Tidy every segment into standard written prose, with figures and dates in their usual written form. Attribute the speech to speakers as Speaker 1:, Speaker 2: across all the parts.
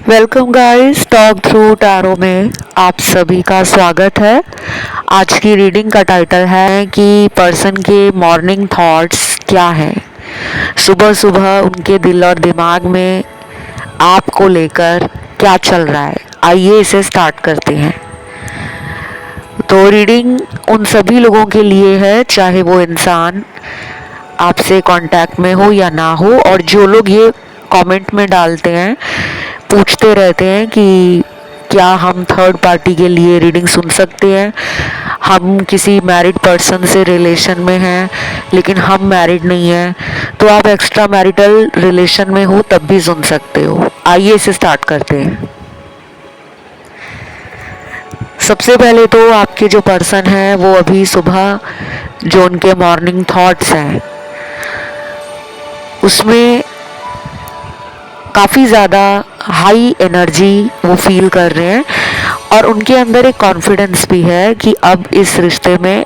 Speaker 1: Welcome guys, talk through tarot में आप सभी का स्वागत है। आज की रीडिंग का टाइटल है कि पर्सन के मॉर्निंग थॉट्स क्या है। सुबह सुबह उनके दिल और दिमाग में आपको लेकर क्या चल रहा है, आइए इसे स्टार्ट करते हैं। तो रीडिंग उन सभी लोगों के लिए है, चाहे वो इंसान आपसे कांटेक्ट में हो या ना हो। और जो लोग ये कमेंट में डालते हैं, पूछते रहते हैं कि क्या हम थर्ड पार्टी के लिए रीडिंग सुन सकते हैं, हम किसी मैरिड पर्सन से रिलेशन में हैं लेकिन हम मैरिड नहीं हैं, तो आप एक्स्ट्रा मैरिटल रिलेशन में हो तब भी सुन सकते हो। आइए इसे स्टार्ट करते हैं। सबसे पहले तो आपके जो पर्सन है वो अभी सुबह जो उनके मॉर्निंग थॉट्स हैं उसमें काफ़ी ज़्यादा हाई एनर्जी वो फील कर रहे हैं और उनके अंदर एक कॉन्फिडेंस भी है कि अब इस रिश्ते में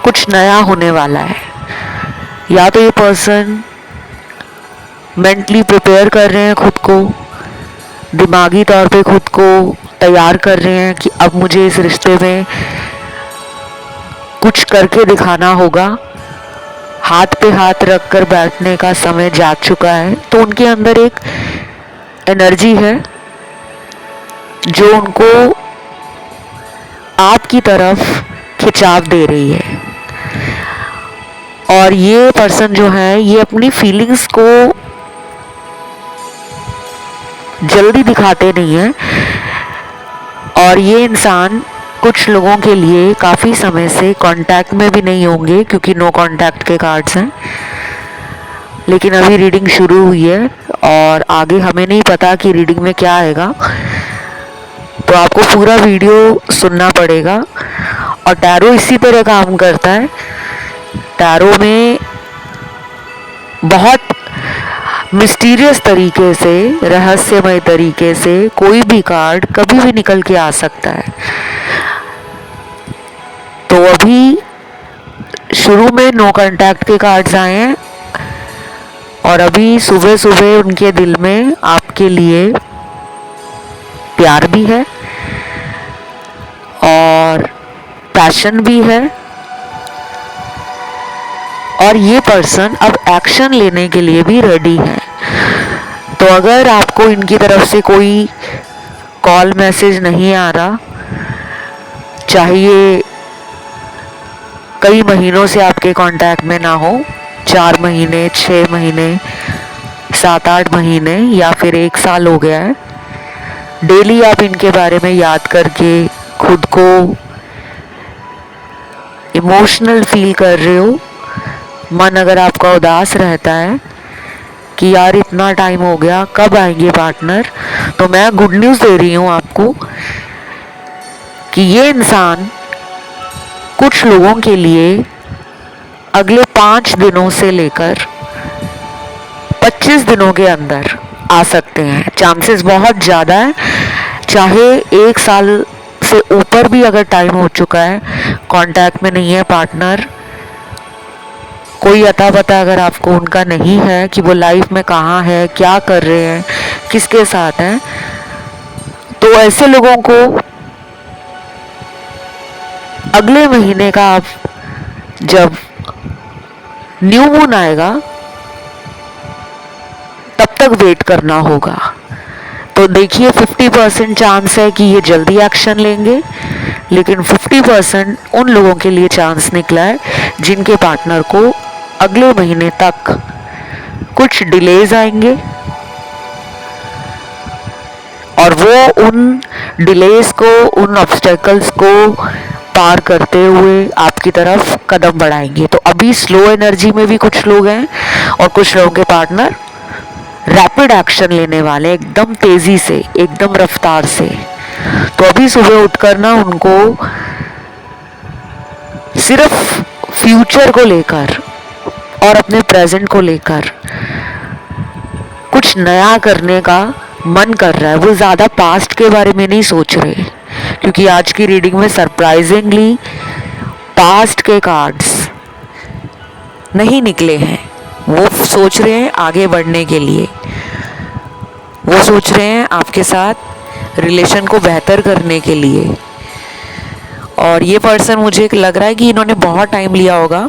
Speaker 1: कुछ नया होने वाला है। या तो ये पर्सन मेंटली प्रिपेयर कर रहे हैं खुद को, दिमागी तौर पे खुद को तैयार कर रहे हैं कि अब मुझे इस रिश्ते में कुछ करके दिखाना होगा, हाथ पे हाथ रख कर बैठने का समय जा चुका है। तो उनके अंदर एक एनर्जी है जो उनको आपकी तरफ खिंचाव दे रही है। और ये पर्सन जो है ये अपनी फीलिंग्स को जल्दी दिखाते नहीं है। और ये इंसान कुछ लोगों के लिए काफ़ी समय से कांटेक्ट में भी नहीं होंगे क्योंकि नो कांटेक्ट के कार्ड्स हैं, लेकिन अभी रीडिंग शुरू हुई है और आगे हमें नहीं पता कि रीडिंग में क्या आएगा, तो आपको पूरा वीडियो सुनना पड़ेगा। और टैरो इसी तरह काम करता है। टैरो में बहुत मिस्टीरियस तरीके से, रहस्यमय तरीके से कोई भी कार्ड कभी भी निकल के आ सकता है। तो अभी शुरू में नो कांटेक्ट के कार्ड्स आए हैं और अभी सुबह सुबह उनके दिल में आपके लिए प्यार भी है और पैशन भी है। और ये पर्सन अब एक्शन लेने के लिए भी रेडी है। तो अगर आपको इनकी तरफ से कोई कॉल मैसेज नहीं आ रहा, चाहे ये कई महीनों से आपके कांटेक्ट में ना हो, 4 महीने, 6 महीने, 7-8 महीने या फिर 1 साल हो गया है, डेली आप इनके बारे में याद करके खुद को इमोशनल फील कर रहे हो। मन अगर आपका उदास रहता है कि यार इतना टाइम हो गया, कब आएंगे पार्टनर, तो मैं गुड न्यूज़ दे रही हूँ आपको कि ये इंसान कुछ लोगों के लिए अगले 5 दिनों से लेकर 25 दिनों के अंदर आ सकते हैं। चांसेस बहुत ज़्यादा है, चाहे 1 साल से ऊपर भी अगर टाइम हो चुका है, कांटेक्ट में नहीं है पार्टनर, कोई अता पता अगर आपको उनका नहीं है कि वो लाइफ में कहाँ है, क्या कर रहे हैं, किसके साथ हैं, तो ऐसे लोगों को अगले महीने का आप जब न्यू मून आएगा तब तक वेट करना होगा। तो देखिए 50% चांस है कि ये जल्दी एक्शन लेंगे, लेकिन 50% उन लोगों के लिए चांस निकला है जिनके पार्टनर को अगले महीने तक कुछ डिलेज आएंगे और वो उन डिलेज को, उन ऑब्स्टेकल्स को पार करते हुए आपकी तरफ कदम बढ़ाएंगे। तो अभी स्लो एनर्जी में भी कुछ लोग हैं और कुछ लोगों के पार्टनर रैपिड एक्शन लेने वाले, एकदम तेजी से, एकदम रफ्तार से। तो अभी सुबह उठकर ना उनको सिर्फ फ्यूचर को लेकर और अपने प्रेजेंट को लेकर कुछ नया करने का मन कर रहा है। वो ज़्यादा पास्ट के बारे में नहीं सोच रहे, क्योंकि आज की रीडिंग में सरप्राइजिंगली पास्ट के कार्ड्स नहीं निकले हैं। वो सोच रहे हैं आगे बढ़ने के लिए। वो सोच रहे हैं आपके साथ रिलेशन को बेहतर करने के लिए। और ये पर्सन मुझे लग रहा है कि इन्होंने बहुत टाइम लिया होगा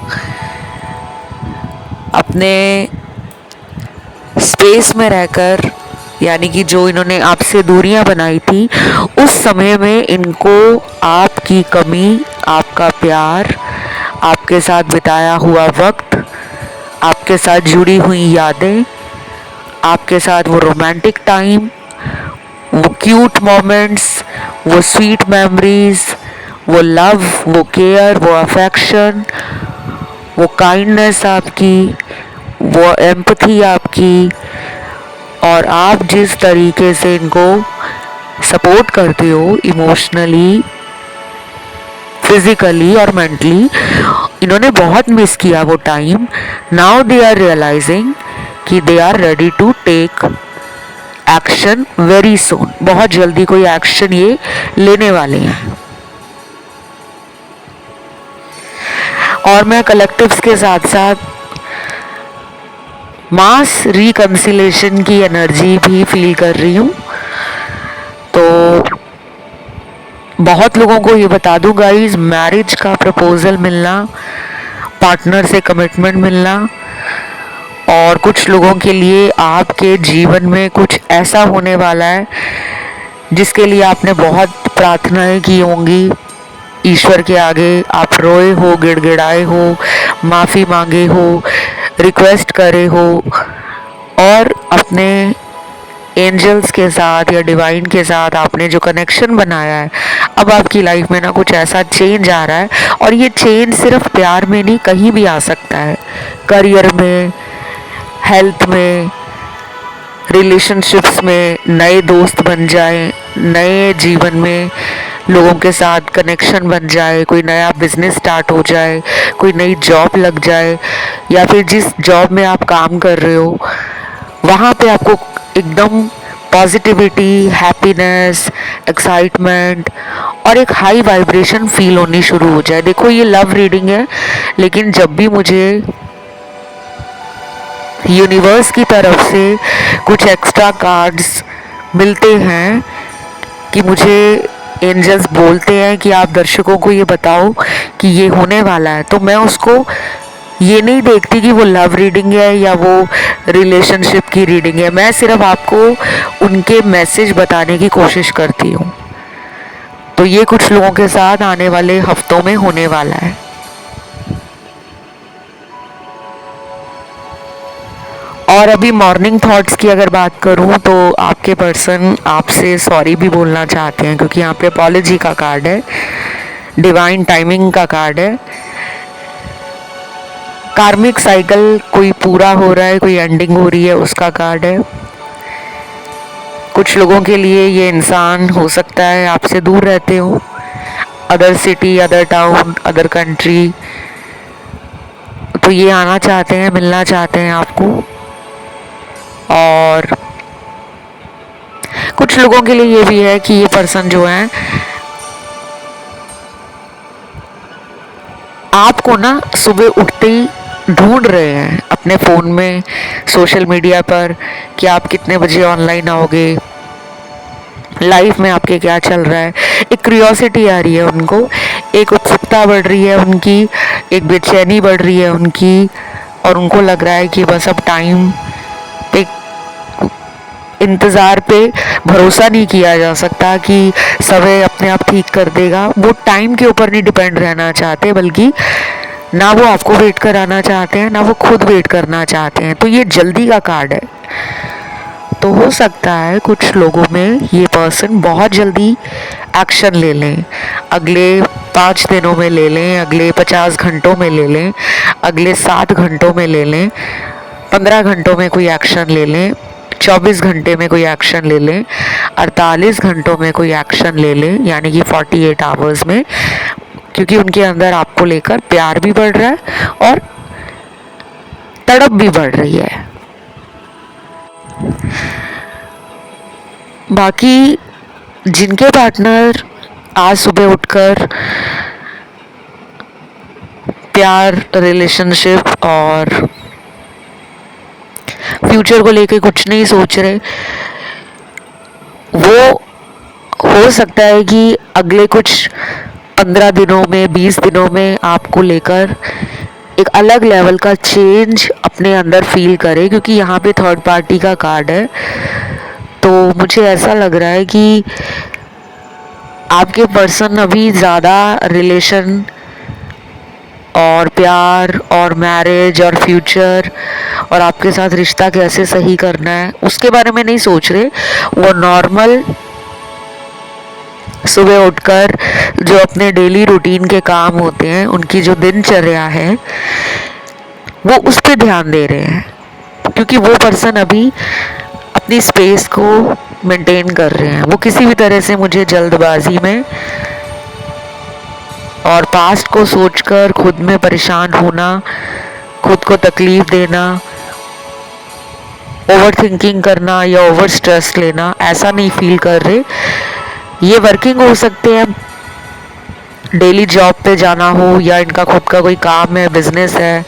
Speaker 1: अपने स्पेस में रहकर, यानी कि जो इन्होंने आपसे दूरियां बनाई थी उस समय में इनको आपकी कमी, आपका प्यार, आपके साथ बिताया हुआ वक्त, आपके साथ जुड़ी हुई यादें, आपके साथ वो रोमांटिक टाइम, वो क्यूट मोमेंट्स, वो स्वीट मेमोरीज, वो लव, वो केयर, वो अफेक्शन, वो काइंडनेस आपकी, वो एम्पथी आपकी, और आप जिस तरीके से इनको सपोर्ट करते हो इमोशनली, फिजिकली और मेंटली, इन्होंने बहुत मिस किया वो time. Now they are realising कि they are ready to take action very soon. बहुत जल्दी कोई एक्शन ये लेने वाले हैं। और मैं कलेक्टिव्स के साथ साथ मास रिकंसिलेशन की एनर्जी भी फील कर रही हूँ। तो बहुत लोगों को ये बता दूं गाइस, मैरिज का प्रपोजल मिलना, पार्टनर से कमिटमेंट मिलना, और कुछ लोगों के लिए आपके जीवन में कुछ ऐसा होने वाला है जिसके लिए आपने बहुत प्रार्थनाएं की होंगी ईश्वर के आगे। आप रोए हो, गिड़गिड़ाए हो, माफ़ी मांगे हो, रिक्वेस्ट करे हो, और अपने एंजल्स के साथ या डिवाइन के साथ आपने जो कनेक्शन बनाया है, अब आपकी लाइफ में ना कुछ ऐसा चेंज आ रहा है। और ये चेंज सिर्फ प्यार में नहीं, कहीं भी आ सकता है, करियर में, हेल्थ में, रिलेशनशिप्स में, नए दोस्त बन जाए, नए जीवन में लोगों के साथ कनेक्शन बन जाए, कोई नया बिजनेस स्टार्ट हो जाए, कोई नई जॉब लग जाए, या फिर जिस जॉब में आप काम कर रहे हो वहाँ पे आपको एकदम पॉजिटिविटी, हैप्पीनेस, एक्साइटमेंट और एक हाई वाइब्रेशन फील होनी शुरू हो जाए। देखो ये लव रीडिंग है, लेकिन जब भी मुझे यूनिवर्स की तरफ से कुछ एक्स्ट्रा कार्ड्स मिलते हैं कि मुझे एंजल्स बोलते हैं कि आप दर्शकों को ये बताओ कि ये होने वाला है, तो मैं उसको ये नहीं देखती कि वो लव रीडिंग है या वो रिलेशनशिप की रीडिंग है। मैं सिर्फ आपको उनके मैसेज बताने की कोशिश करती हूँ। तो ये कुछ लोगों के साथ आने वाले हफ्तों में होने वाला है। और अभी मॉर्निंग थॉट्स की अगर बात करूं तो आपके पर्सन आपसे सॉरी भी बोलना चाहते हैं, क्योंकि यहाँ पे अपॉलॉजी का कार्ड है, डिवाइन टाइमिंग का कार्ड है, कार्मिक साइकिल कोई पूरा हो रहा है, कोई एंडिंग हो रही है, उसका कार्ड है। कुछ लोगों के लिए ये इंसान हो सकता है आपसे दूर रहते हो, other city, other town, other country, तो ये आना चाहते हैं, मिलना चाहते हैं आपको। और कुछ लोगों के लिए ये भी है कि ये पर्सन जो है आपको ना सुबह उठते ही ढूंढ रहे हैं अपने फ़ोन में, सोशल मीडिया पर, कि आप कितने बजे ऑनलाइन आओगे, लाइफ में आपके क्या चल रहा है। एक क्यूरियोसिटी आ रही है उनको, एक उत्सुकता बढ़ रही है उनकी, एक बेचैनी बढ़ रही है उनकी, और उनको लग रहा है कि बस अब टाइम पे, इंतज़ार पे भरोसा नहीं किया जा सकता कि समय अपने आप ठीक कर देगा। वो टाइम के ऊपर नहीं डिपेंड रहना चाहते, बल्कि ना वो आपको वेट कराना चाहते हैं, ना वो खुद वेट करना चाहते हैं। तो ये जल्दी का कार्ड है। तो हो सकता है कुछ लोगों में ये पर्सन बहुत जल्दी एक्शन ले लें, अगले 5 दिनों में ले लें, अगले 50 घंटों में ले लें, अगले 7 घंटों में ले लें, 15 घंटों में कोई एक्शन ले लें, 24 घंटे में कोई एक्शन ले लें, 48 घंटों में कोई एक्शन ले लें, यानी कि 48 आवर्स में, क्योंकि उनके अंदर आपको लेकर प्यार भी बढ़ रहा है और तड़प भी बढ़ रही है। बाकी जिनके पार्टनर आज सुबह उठकर प्यार, रिलेशनशिप और फ्यूचर को लेके कुछ नहीं सोच रहे, हो सकता है कि अगले कुछ 15 दिनों में, 20 दिनों में आपको लेकर एक अलग लेवल का चेंज अपने अंदर फील करे, क्योंकि यहाँ पे थर्ड पार्टी का कार्ड है। तो मुझे ऐसा लग रहा है कि आपके पर्सन अभी ज़्यादा रिलेशन और प्यार और मैरिज और फ्यूचर और आपके साथ रिश्ता कैसे सही करना है उसके बारे में नहीं सोच रहे। वो नॉर्मल सुबह उठकर जो अपने डेली रूटीन के काम होते हैं, उनकी जो दिनचर्या है, वो उस पर ध्यान दे रहे हैं, क्योंकि वो पर्सन अभी अपनी स्पेस को मेंटेन कर रहे हैं। वो किसी भी तरह से मुझे जल्दबाजी में और पास्ट को सोचकर खुद में परेशान होना, खुद को तकलीफ देना, ओवर थिंकिंग करना या ओवर स्ट्रेस लेना, ऐसा नहीं फील कर रहे। ये वर्किंग हो सकते हैं, डेली जॉब पे जाना हो, या इनका खुद का कोई काम है, बिजनेस है,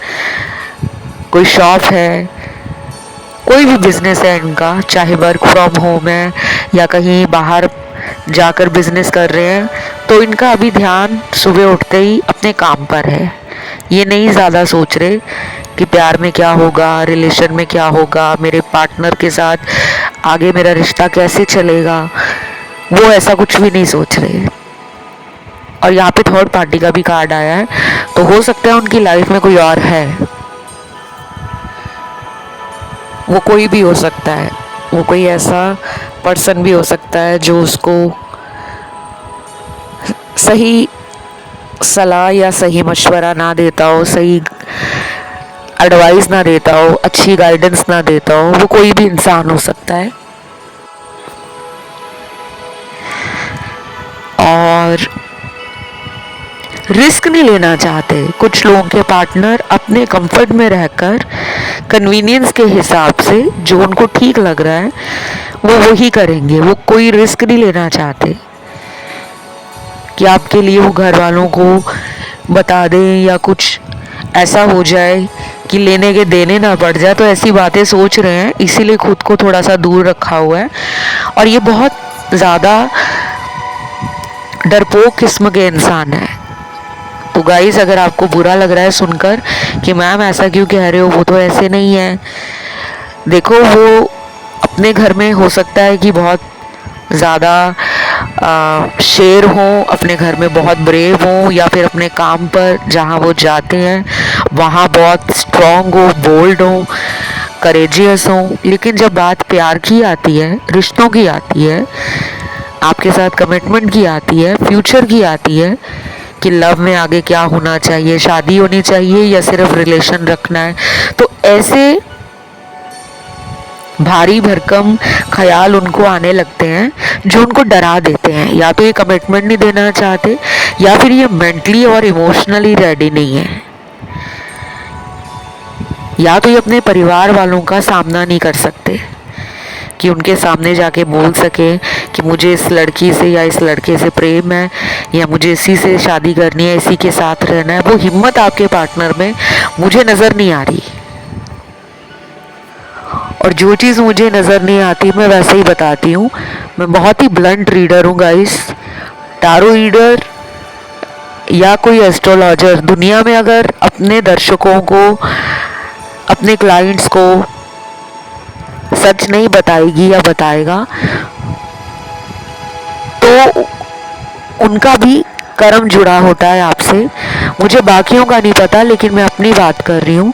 Speaker 1: कोई शॉप है, कोई भी बिजनेस है इनका, चाहे वर्क फ्रॉम होम है या कहीं बाहर जाकर बिजनेस कर रहे हैं, तो इनका अभी ध्यान सुबह उठते ही अपने काम पर है। ये नहीं ज़्यादा सोच रहे कि प्यार में क्या होगा, रिलेशन में क्या होगा, मेरे पार्टनर के साथ आगे मेरा रिश्ता कैसे चलेगा, वो ऐसा कुछ भी नहीं सोच रहे। और यहाँ पे थर्ड पार्टी का भी कार्ड आया है, तो हो सकता है उनकी लाइफ में कोई और है। वो कोई भी हो सकता है, वो कोई ऐसा पर्सन भी हो सकता है जो उसको सही सलाह या सही मशवरा ना देता हो, सही एडवाइस ना देता हो, अच्छी गाइडेंस ना देता हो। वो कोई भी इंसान हो सकता है। और रिस्क नहीं लेना चाहते कुछ लोगों के पार्टनर, अपने कंफर्ट में रहकर कन्वीनियंस के हिसाब से जो उनको ठीक लग रहा है वो वही करेंगे। वो कोई रिस्क नहीं लेना चाहते कि आपके लिए वो घर वालों को बता दें या कुछ ऐसा हो जाए कि लेने के देने ना पड़ जाए। तो ऐसी बातें सोच रहे हैं, इसीलिए खुद को थोड़ा सा दूर रखा हुआ है। और ये बहुत ज़्यादा डरपोक किस्म के इंसान है। तो गाइस, अगर आपको बुरा लग रहा है सुनकर कि मैम ऐसा क्यों कह रहे हो, वो तो ऐसे नहीं है। देखो, वो अपने घर में हो सकता है कि बहुत ज़्यादा शेर हों, अपने घर में बहुत ब्रेव हों, या फिर अपने काम पर जहाँ वो जाते हैं वहाँ बहुत स्ट्रॉन्ग हो, बोल्ड हो, करेजियस हो। लेकिन जब बात प्यार की आती है, रिश्तों की आती है, आपके साथ कमिटमेंट की आती है, फ्यूचर की आती है कि लव में आगे क्या होना चाहिए, शादी होनी चाहिए या सिर्फ रिलेशन रखना है, तो ऐसे भारी भरकम ख्याल उनको आने लगते हैं जो उनको डरा देते हैं। या तो ये कमिटमेंट नहीं देना चाहते, या फिर ये मेंटली और इमोशनली रेडी नहीं है, या तो ये अपने परिवार वालों का सामना नहीं कर सकते कि उनके सामने जाके बोल सके कि मुझे इस लड़की से या इस लड़के से प्रेम है, या मुझे इसी से शादी करनी है, इसी के साथ रहना है। वो हिम्मत आपके पार्टनर में मुझे नज़र नहीं आ रही। और जो चीज़ मुझे नज़र नहीं आती मैं वैसे ही बताती हूँ। मैं बहुत ही ब्लंट रीडर हूँ गाइस। टारो रीडर या कोई एस्ट्रोलॉजर दुनिया में अगर अपने दर्शकों को, अपने क्लाइंट्स को सच नहीं बताएगी या बताएगा, तो उनका भी कर्म जुड़ा होता है आपसे। मुझे बाकियों का नहीं पता, लेकिन मैं अपनी बात कर रही हूँ।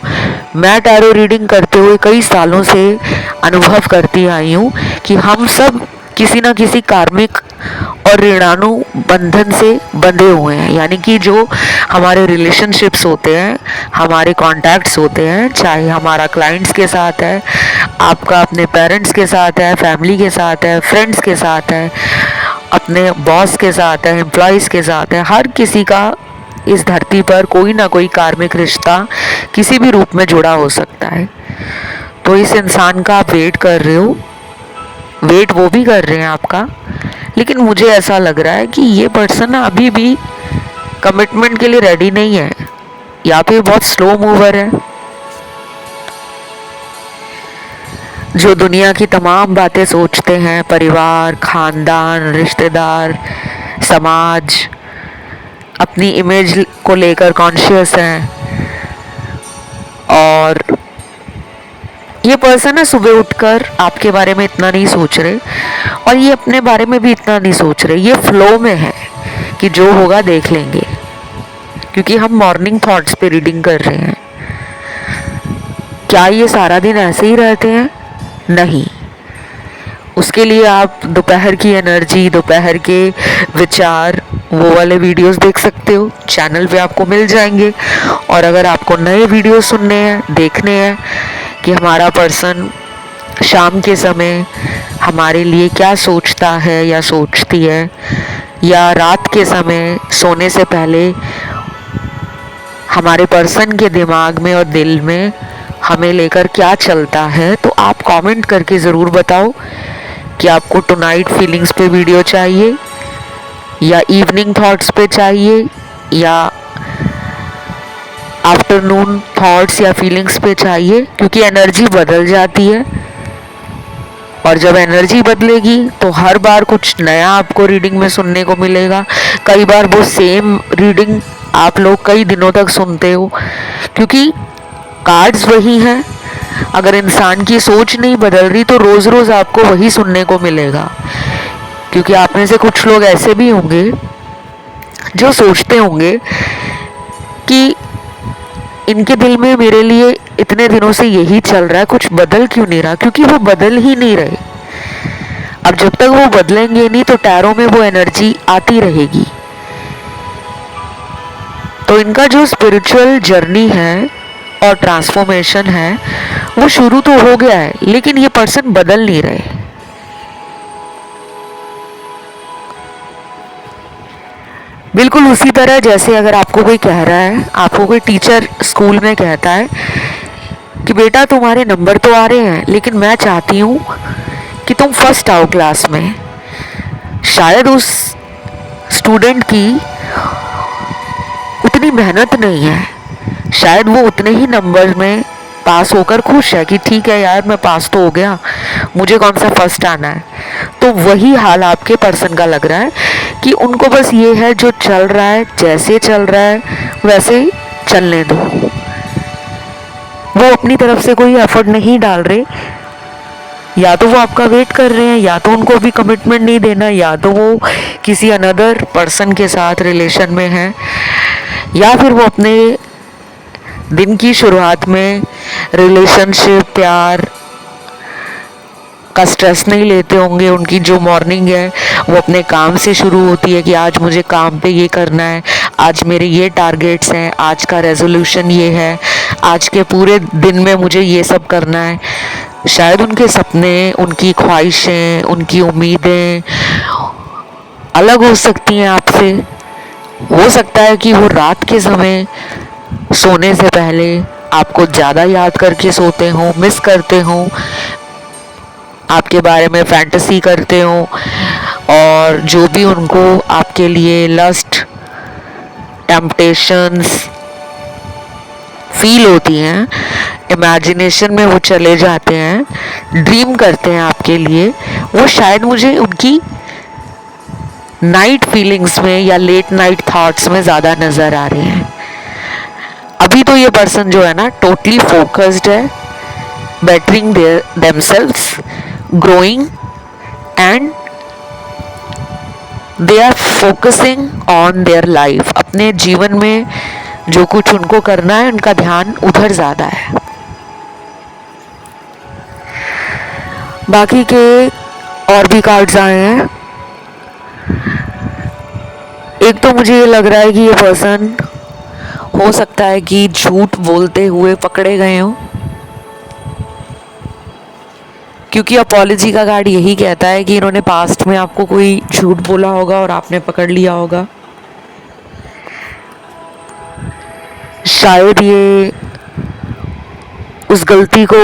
Speaker 1: मैं टैरो रीडिंग करते हुए कई सालों से अनुभव करती आई हूँ कि हम सब किसी न किसी कार्मिक और ऋणानु बंधन से बंधे हुए हैं। यानी कि जो हमारे रिलेशनशिप्स होते हैं, हमारे कॉन्टैक्ट्स होते हैं, चाहे हमारा क्लाइंट्स के साथ है, आपका अपने पेरेंट्स के साथ है, फैमिली के साथ है, फ्रेंड्स के साथ है, अपने बॉस के साथ है, एम्प्लॉयज़ के साथ है, हर किसी का इस धरती पर कोई ना कोई कार्मिक रिश्ता किसी भी रूप में जुड़ा हो सकता है। तो इस इंसान का आप वेट कर रहे हो, वेट वो भी कर रहे हैं आपका, लेकिन मुझे ऐसा लग रहा है कि ये पर्सन अभी भी कमिटमेंट के लिए रेडी नहीं है, या तो ये बहुत स्लो मूवर है। जो दुनिया की तमाम बातें सोचते हैं, परिवार, खानदान, रिश्तेदार, समाज, अपनी इमेज को लेकर कॉन्शियस हैं। और ये पर्सन है सुबह उठकर आपके बारे में इतना नहीं सोच रहे और ये अपने बारे में भी इतना नहीं सोच रहे। ये फ्लो में है कि जो होगा देख लेंगे, क्योंकि हम मॉर्निंग थॉट्स पे रीडिंग कर रहे हैं। क्या ये सारा दिन ऐसे ही रहते हैं? नहीं। उसके लिए आप दोपहर की एनर्जी, दोपहर के विचार, वो वाले वीडियोस देख सकते हो, चैनल पे आपको मिल जाएंगे। और अगर आपको नए वीडियो सुनने हैं, देखने हैं कि हमारा पर्सन शाम के समय हमारे लिए क्या सोचता है या सोचती है, या रात के समय सोने से पहले हमारे पर्सन के दिमाग में और दिल में हमें लेकर क्या चलता है, तो आप कमेंट करके ज़रूर बताओ कि आपको टुनाइट फीलिंग्स पे वीडियो चाहिए या इवनिंग थॉट्स पे चाहिए या आफ्टरनून थॉट्स या फीलिंग्स पे चाहिए, क्योंकि एनर्जी बदल जाती है। और जब एनर्जी बदलेगी तो हर बार कुछ नया आपको रीडिंग में सुनने को मिलेगा। कई बार वो सेम रीडिंग आप लोग कई दिनों तक सुनते हो, क्योंकि कार्ड्स वही हैं। अगर इंसान की सोच नहीं बदल रही तो रोज़ रोज़ आपको वही सुनने को मिलेगा। क्योंकि आप में से कुछ लोग ऐसे भी होंगे जो सोचते होंगे कि इनके दिल में मेरे लिए इतने दिनों से यही चल रहा है, कुछ बदल क्यों नहीं रहा? क्योंकि वो बदल ही नहीं रहे। अब जब तक वो बदलेंगे नहीं तो टैरो में वो एनर्जी आती रहेगी। तो इनका जो स्पिरिचुअल जर्नी है और ट्रांसफॉर्मेशन है वो शुरू तो हो गया है, लेकिन ये पर्सन बदल नहीं रहे। बिल्कुल उसी तरह जैसे अगर आपको कोई कह रहा है, आपको कोई टीचर स्कूल में कहता है कि बेटा तुम्हारे नंबर तो आ रहे हैं लेकिन मैं चाहती हूँ कि तुम फर्स्ट आओ क्लास में। शायद उस स्टूडेंट की उतनी मेहनत नहीं है, शायद वो उतने ही नंबर में पास होकर खुश है कि ठीक है यार मैं पास तो हो गया, मुझे कौन सा फर्स्ट आना है। तो वही हाल आपके पर्सन का लग रहा है कि उनको बस ये है जो चल रहा है, जैसे चल रहा है वैसे ही चलने दो। वो अपनी तरफ से कोई एफर्ट नहीं डाल रहे। या तो वो आपका वेट कर रहे हैं, या तो उनको भी कमिटमेंट नहीं देना, या तो वो किसी अनदर पर्सन के साथ रिलेशन में है, या फिर वो अपने दिन की शुरुआत में रिलेशनशिप, प्यार का स्ट्रेस नहीं लेते होंगे। उनकी जो मॉर्निंग है वो अपने काम से शुरू होती है कि आज मुझे काम पे ये करना है, आज मेरे ये टारगेट्स हैं, आज का रेजोल्यूशन ये है, आज के पूरे दिन में मुझे ये सब करना है। शायद उनके सपने, उनकी ख्वाहिशें, उनकी उम्मीदें अलग हो सकती हैं आपसे। हो सकता है कि वो रात के समय सोने से पहले आपको ज़्यादा याद करके सोते हों, मिस करते हों, आपके बारे में फैंटेसी करते हों, और जो भी उनको आपके लिए लस्ट, टेम्पटेशंस फील होती हैं, इमेजिनेशन में वो चले जाते हैं, ड्रीम करते हैं आपके लिए, वो शायद मुझे उनकी नाइट फीलिंग्स में या लेट नाइट थॉट्स में ज़्यादा नज़र आ रहे हैं। अभी तो ये पर्सन जो है ना टोटली फोकस्ड है, bettering themselves, growing, and they are focusing on their life. अपने जीवन में जो कुछ उनको करना है उनका ध्यान उधर ज़्यादा है। बाकी के और भी कार्ड्स आए हैं। एक तो मुझे ये लग रहा है कि ये पर्सन हो सकता है कि झूठ बोलते हुए पकड़े गए हों, क्योंकि अपॉलॉजी का कार्ड यही कहता है कि इन्होंने पास्ट में आपको कोई झूठ बोला होगा और आपने पकड़ लिया होगा। शायद ये उस गलती को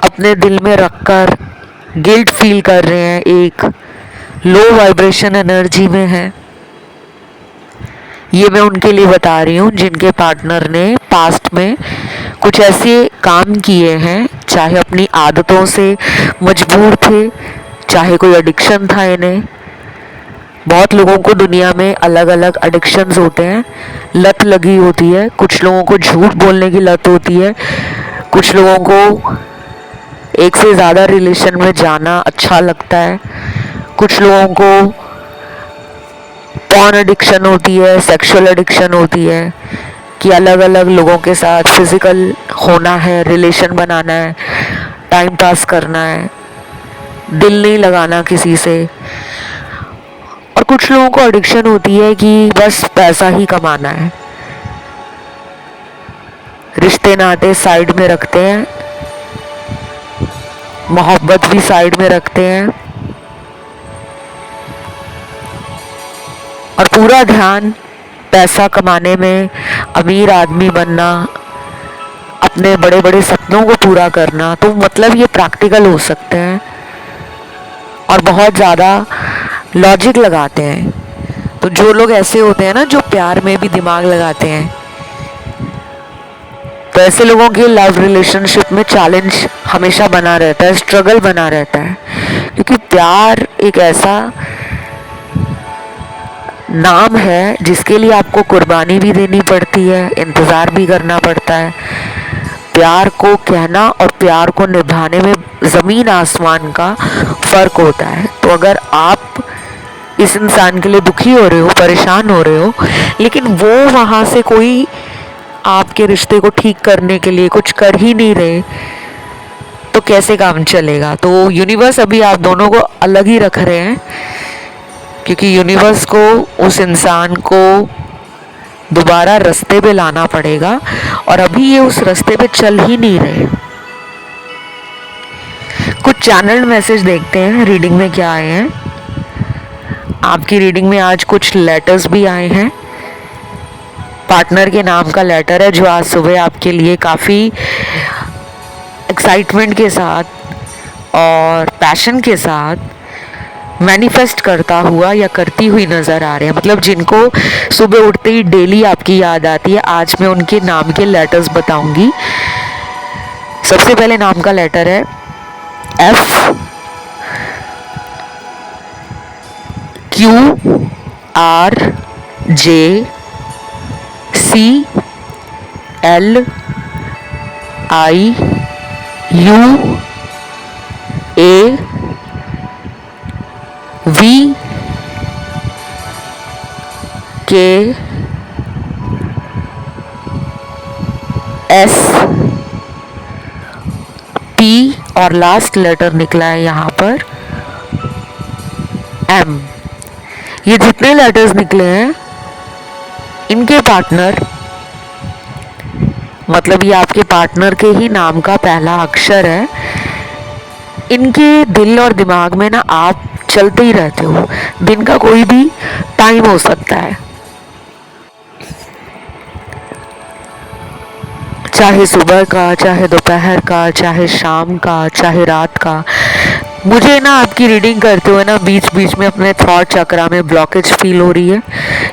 Speaker 1: अपने दिल में रखकर गिल्ट फील कर रहे हैं, एक लो वाइब्रेशन एनर्जी में है। ये मैं उनके लिए बता रही हूँ जिनके पार्टनर ने पास्ट में कुछ ऐसे काम किए हैं, चाहे अपनी आदतों से मजबूर थे, चाहे कोई एडिक्शन था इन्हें। बहुत लोगों को दुनिया में अलग अलग एडिक्शंस होते हैं, लत लगी होती है। कुछ लोगों को झूठ बोलने की लत होती है, कुछ लोगों को एक से ज़्यादा रिलेशन में जाना अच्छा लगता है, कुछ लोगों को पॉर्न एडिक्शन होती है, सेक्सुअल एडिक्शन होती है कि अलग अलग लोगों के साथ फिजिकल होना है, रिलेशन बनाना है, टाइम पास करना है, दिल नहीं लगाना किसी से। और कुछ लोगों को एडिक्शन होती है कि बस पैसा ही कमाना है, रिश्ते नाते साइड में रखते हैं, मोहब्बत भी साइड में रखते हैं और पूरा ध्यान पैसा कमाने में, अमीर आदमी बनना, अपने बड़े बड़े सपनों को पूरा करना। तो मतलब ये प्रैक्टिकल हो सकते हैं और बहुत ज़्यादा लॉजिक लगाते हैं। तो जो लोग ऐसे होते हैं ना, जो प्यार में भी दिमाग लगाते हैं, तो ऐसे लोगों के लव रिलेशनशिप में चैलेंज हमेशा बना रहता है, स्ट्रगल बना रहता है। क्योंकि प्यार एक ऐसा नाम है जिसके लिए आपको कुर्बानी भी देनी पड़ती है, इंतज़ार भी करना पड़ता है। प्यार को कहना और प्यार को निभाने में ज़मीन आसमान का फ़र्क होता है। तो अगर आप इस इंसान के लिए दुखी हो रहे हो, परेशान हो रहे हो, लेकिन वो वहाँ से कोई आपके रिश्ते को ठीक करने के लिए कुछ कर ही नहीं रहे, तो कैसे काम चलेगा। तो यूनिवर्स अभी आप दोनों को अलग ही रख रहे हैं, क्योंकि यूनिवर्स को उस इंसान को दोबारा रास्ते पे लाना पड़ेगा और अभी ये उस रास्ते पे चल ही नहीं रहे। कुछ चैनल मैसेज देखते हैं रीडिंग में क्या आए हैं। आपकी रीडिंग में आज कुछ लेटर्स भी आए हैं। पार्टनर के नाम का लेटर है जो आज सुबह आपके लिए काफ़ी एक्साइटमेंट के साथ और पैशन के साथ मैनिफेस्ट करता हुआ या करती हुई नज़र आ रहे हैं। मतलब जिनको सुबह उठते ही डेली आपकी याद आती है, आज मैं उनके नाम के लेटर्स बताऊंगी। सबसे पहले नाम का लेटर है F Q R J C L I U A V K S P और लास्ट लेटर निकला है यहाँ पर M। ये जितने लेटर्स निकले हैं इनके पार्टनर, मतलब ये आपके पार्टनर के ही नाम का पहला अक्षर है। इनके दिल और दिमाग में ना आप चलते ही रहते हो। दिन का कोई भी टाइम हो सकता है, चाहे सुबह का, चाहे दोपहर का, चाहे शाम का, चाहे रात का। मुझे ना आपकी रीडिंग करते हुए ना बीच बीच में अपने थॉट चक्रा में ब्लॉकेज फील हो रही है।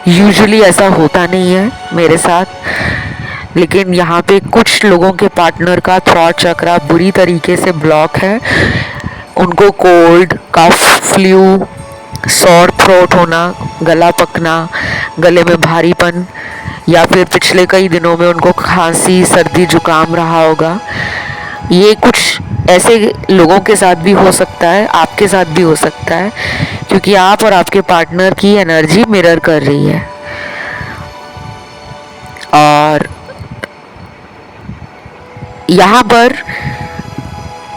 Speaker 1: यूजुअली ऐसा होता नहीं है मेरे साथ, लेकिन यहाँ पे कुछ लोगों के पार्टनर का थॉट चक्रा बुरी तरीके से ब्लॉक है। उनको कोल्ड, कफ, फ्लू, सॉर थ्रोट होना, गला पकना, गले में भारीपन, या फिर पिछले कई दिनों में उनको खांसी, सर्दी, जुकाम रहा होगा। ये कुछ ऐसे लोगों के साथ भी हो सकता है, आपके साथ भी हो सकता है, क्योंकि आप और आपके पार्टनर की एनर्जी मिरर कर रही है। और यहाँ पर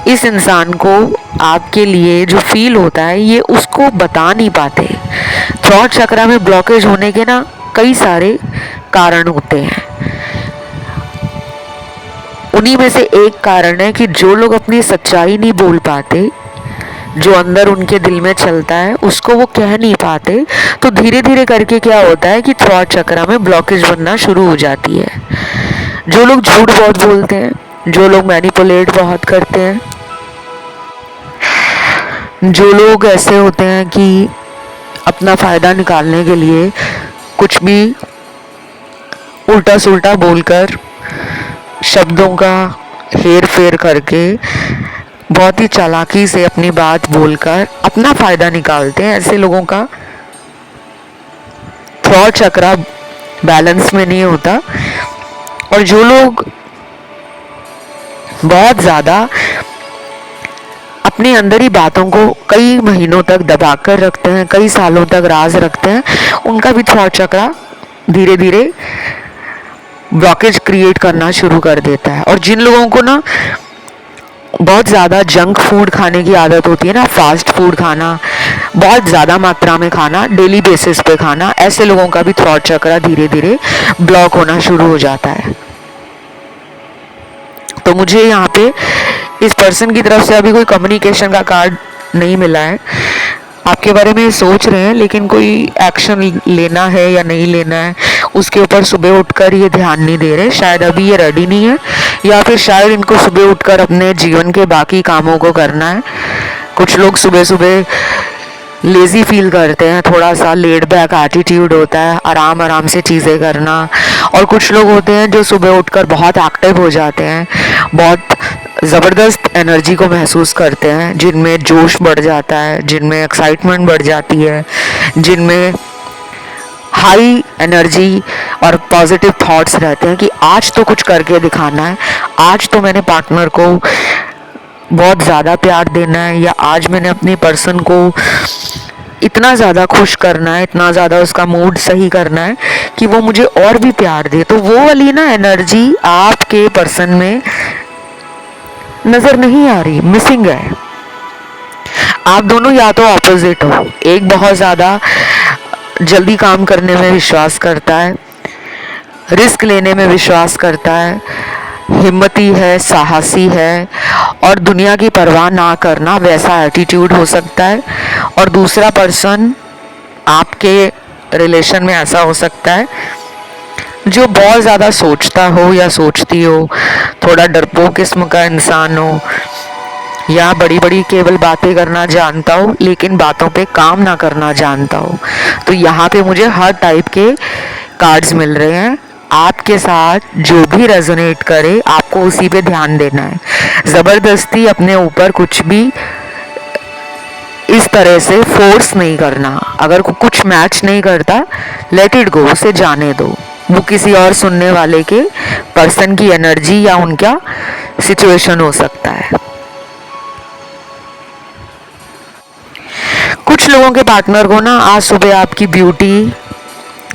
Speaker 1: इस इंसान को आपके लिए जो फील होता है ये उसको बता नहीं पाते। थॉट चक्रा में ब्लॉकेज होने के ना कई सारे कारण होते हैं। उन्हीं में से एक कारण है कि जो लोग अपनी सच्चाई नहीं बोल पाते, जो अंदर उनके दिल में चलता है उसको वो कह नहीं पाते, तो धीरे धीरे करके क्या होता है कि थॉट चक्रा में ब्लॉकेज बनना शुरू हो जाती है। जो लोग झूठ बहुत बोलते हैं, जो लोग मैनिपुलेट बहुत करते हैं, जो लोग ऐसे होते हैं कि अपना फ़ायदा निकालने के लिए कुछ भी उल्टा सुल्टा बोलकर, शब्दों का हेर फेर करके, बहुत ही चालाकी से अपनी बात बोलकर अपना फायदा निकालते हैं। ऐसे लोगों का थॉट चक्रा बैलेंस में नहीं होता। और जो लोग बहुत ज्यादा अपने अंदर ही बातों को कई महीनों तक दबा कर रखते हैं, कई सालों तक राज रखते हैं, उनका भी थॉट चक्रा धीरे धीरे ब्लॉकेज क्रिएट करना शुरू कर देता है। और जिन लोगों को ना बहुत ज़्यादा जंक फूड खाने की आदत होती है ना, फास्ट फूड खाना, बहुत ज़्यादा मात्रा में खाना, डेली बेसिस पे खाना, ऐसे लोगों का भी थॉट चक्रा धीरे धीरे ब्लॉक होना शुरू हो जाता है। तो मुझे यहाँ पे इस पर्सन की तरफ से अभी कोई कम्युनिकेशन का कार्ड नहीं मिला है। आपके बारे में सोच रहे हैं, लेकिन कोई एक्शन लेना है या नहीं लेना है उसके ऊपर सुबह उठकर ये ध्यान नहीं दे रहे। शायद अभी ये रेडी नहीं है, या फिर शायद इनको सुबह उठकर अपने जीवन के बाकी कामों को करना है। कुछ लोग सुबह सुबह लेज़ी फील करते हैं, थोड़ा सा लेड बैक एटीट्यूड होता है, आराम आराम से चीज़ें करना। और कुछ लोग होते हैं जो सुबह उठकर बहुत एक्टिव हो जाते हैं, बहुत ज़बरदस्त एनर्जी को महसूस करते हैं, जिनमें जोश बढ़ जाता है, जिनमें एक्साइटमेंट बढ़ जाती है, जिनमें हाई एनर्जी और पॉजिटिव थॉट्स रहते हैं कि आज तो कुछ करके दिखाना है, आज तो मैंने पार्टनर को बहुत ज़्यादा प्यार देना है, या आज मैंने अपने पर्सन को इतना ज़्यादा खुश करना है, इतना ज़्यादा उसका मूड सही करना है कि वो मुझे और भी प्यार दे। तो वो वाली ना एनर्जी आपके पर्सन में नज़र नहीं आ रही, मिसिंग है। आप दोनों या तो ऑपोजिट हो। एक बहुत ज़्यादा जल्दी काम करने में विश्वास करता है, रिस्क लेने में विश्वास करता है, हिम्मती है, साहसी है और दुनिया की परवाह ना करना, वैसा एटीट्यूड हो सकता है। और दूसरा पर्सन आपके रिलेशन में ऐसा हो सकता है जो बहुत ज़्यादा सोचता हो या सोचती हो, थोड़ा डरपोक किस्म का इंसान हो, या बड़ी बड़ी केवल बातें करना जानता हो लेकिन बातों पे काम ना करना जानता हो। तो यहाँ पे मुझे हर टाइप के कार्ड्स मिल रहे हैं। आपके साथ जो भी रेजोनेट करे आपको उसी पे ध्यान देना है। ज़बरदस्ती अपने ऊपर कुछ भी इस तरह से फोर्स नहीं करना। अगर कुछ मैच नहीं करता, लेट इट गो, उसे जाने दो। वो किसी और सुनने वाले के पर्सन की एनर्जी या उनका सिचुएशन हो सकता है। कुछ लोगों के पार्टनर को ना आज सुबह आपकी ब्यूटी,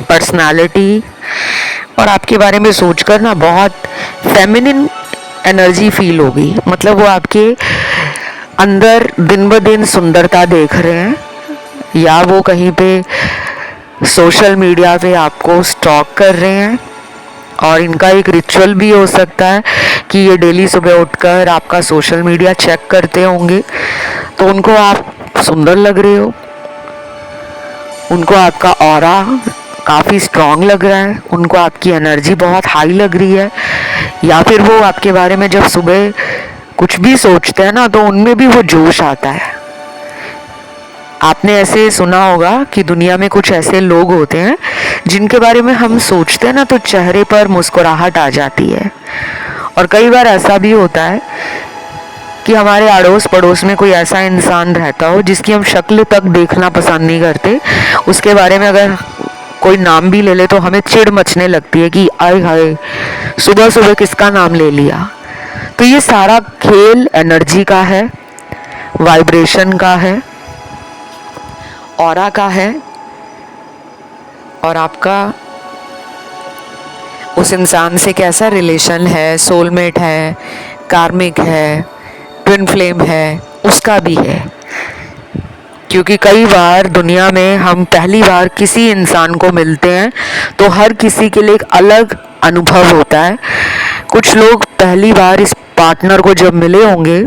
Speaker 1: पर्सनालिटी और आपके बारे में सोचकर ना बहुत फेमिनिन एनर्जी फील होगी। मतलब वो आपके अंदर दिन ब दिन सुंदरता देख रहे हैं, या वो कहीं पे सोशल मीडिया पे आपको स्टॉक कर रहे हैं। और इनका एक रिचुअल भी हो सकता है कि ये डेली सुबह उठकर आपका सोशल मीडिया चेक करते होंगे, तो उनको आप सुंदर लग रहे हो, उनको आपका ऑरा काफ़ी स्ट्रॉन्ग लग रहा है, उनको आपकी एनर्जी बहुत हाई लग रही है। या फिर वो आपके बारे में जब सुबह कुछ भी सोचते हैं ना, तो उनमें भी वो जोश आता है। आपने ऐसे सुना होगा कि दुनिया में कुछ ऐसे लोग होते हैं जिनके बारे में हम सोचते हैं ना, तो चेहरे पर मुस्कुराहट आ जाती है। और कई बार ऐसा भी होता है कि हमारे अड़ोस पड़ोस में कोई ऐसा इंसान रहता हो जिसकी हम शक्ल तक देखना पसंद नहीं करते, उसके बारे में अगर कोई नाम भी ले ले तो हमें चिढ़ मचने लगती है कि आय हाय, सुबह सुबह किसका नाम ले लिया। तो ये सारा खेल एनर्जी का है, वाइब्रेशन का है, ऑरा का है, और आपका उस इंसान से कैसा रिलेशन है, सोलमेट है, कार्मिक है, ट्विन फ्लेम है, उसका भी है। क्योंकि कई बार दुनिया में हम पहली बार किसी इंसान को मिलते हैं तो हर किसी के लिए एक अलग अनुभव होता है। कुछ लोग पहली बार इस पार्टनर को जब मिले होंगे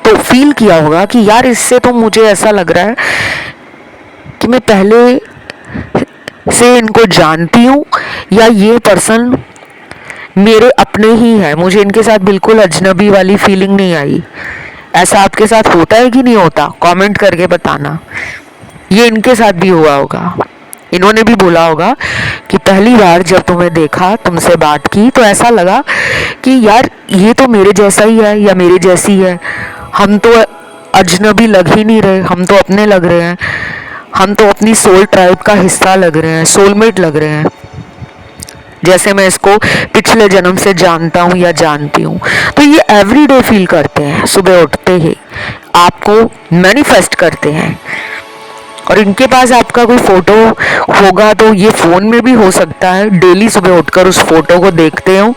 Speaker 1: तो फील किया होगा कि यार इससे तो मुझे ऐसा लग रहा है कि मैं पहले से इनको जानती हूँ, या ये पर्सन मेरे अपने ही है, मुझे इनके साथ बिल्कुल अजनबी वाली फीलिंग नहीं आई। ऐसा आपके साथ होता है कि नहीं होता? कमेंट करके बताना। ये इनके साथ भी हुआ होगा। इन्होंने भी बोला होगा कि पहली बार जब तुम्हें देखा, तुमसे बात की, तो ऐसा लगा कि यार ये तो मेरे जैसा ही है या मेरी जैसी है, हम तो अजनबी लग ही नहीं रहे, हम तो अपने लग रहे हैं, हम तो अपनी सोल ट्राइब का हिस्सा लग रहे हैं, सोलमेट लग रहे हैं, जैसे मैं इसको पिछले जन्म से जानता हूँ या जानती हूँ। तो ये एवरीडे फील करते हैं, सुबह उठते ही आपको मैनिफेस्ट करते हैं। और इनके पास आपका कोई फोटो होगा तो ये फोन में भी हो सकता है, डेली सुबह उठकर उस फोटो को देखते हो।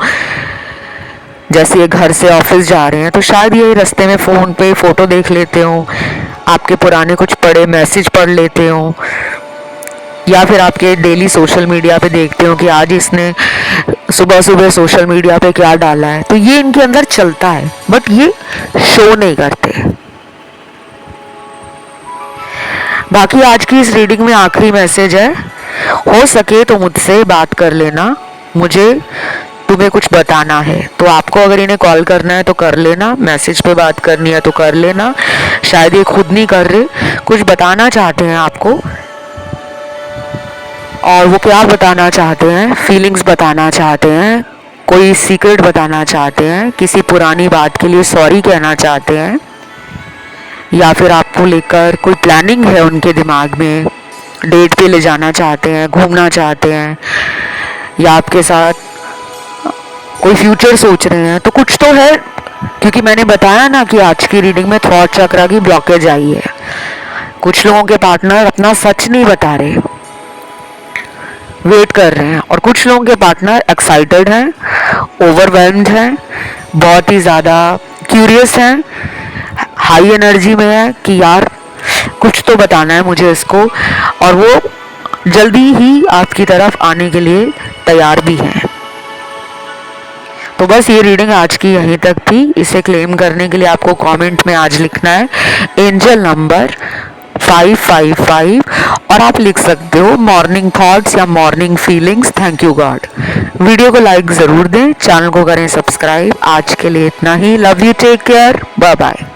Speaker 1: जैसे ये घर से ऑफिस जा रहे हैं तो शायद ये रास्ते में फोन पे फोटो देख लेते हो, आपके पुराने कुछ पढ़े मैसेज पढ़ लेते हो, या फिर आपके डेली सोशल मीडिया पे देखते हो कि आज इसने सुबह सुबह सोशल मीडिया पे क्या डाला है। तो ये इनके अंदर चलता है, बट ये शो नहीं करते। बाकी आज की इस रीडिंग में आखिरी मैसेज है, हो सके तो मुझसे बात कर लेना, मुझे तुम्हें कुछ बताना है। तो आपको अगर इन्हें कॉल करना है तो कर लेना, मैसेज पे बात करनी है तो कर लेना। शायद ये खुद नहीं कर रहे, कुछ बताना चाहते हैं आपको। और वो क्या बताना चाहते हैं, फीलिंग्स बताना चाहते हैं, कोई सीक्रेट बताना चाहते हैं, किसी पुरानी बात के लिए सॉरी कहना चाहते हैं, या फिर आपको लेकर कोई प्लानिंग है उनके दिमाग में, डेट पे ले जाना चाहते हैं, घूमना चाहते हैं, या आपके साथ कोई फ्यूचर सोच रहे हैं। तो कुछ तो है, क्योंकि मैंने बताया ना कि आज की रीडिंग में थॉट चक्रा की ब्लॉकेज आई है। कुछ लोगों के पार्टनर अपना सच नहीं बता रहे, वेट कर रहे हैं, और कुछ लोगों के पार्टनर एक्साइटेड हैं, ओवरवेल्म्ड हैं, बहुत ही ज़्यादा क्यूरियस हैं, हाई एनर्जी में है कि यार कुछ तो बताना है मुझे इसको, और वो जल्दी ही आपकी तरफ आने के लिए तैयार भी हैं। तो बस ये रीडिंग आज की यहीं तक थी। इसे क्लेम करने के लिए आपको कमेंट में आज लिखना है एंजल नंबर 555, और आप लिख सकते हो मॉर्निंग थॉट्स या morning feelings, thank you God. Video को लाइक ज़रूर दें, चैनल को करें सब्सक्राइब। आज के लिए इतना ही, love you, take care, bye bye.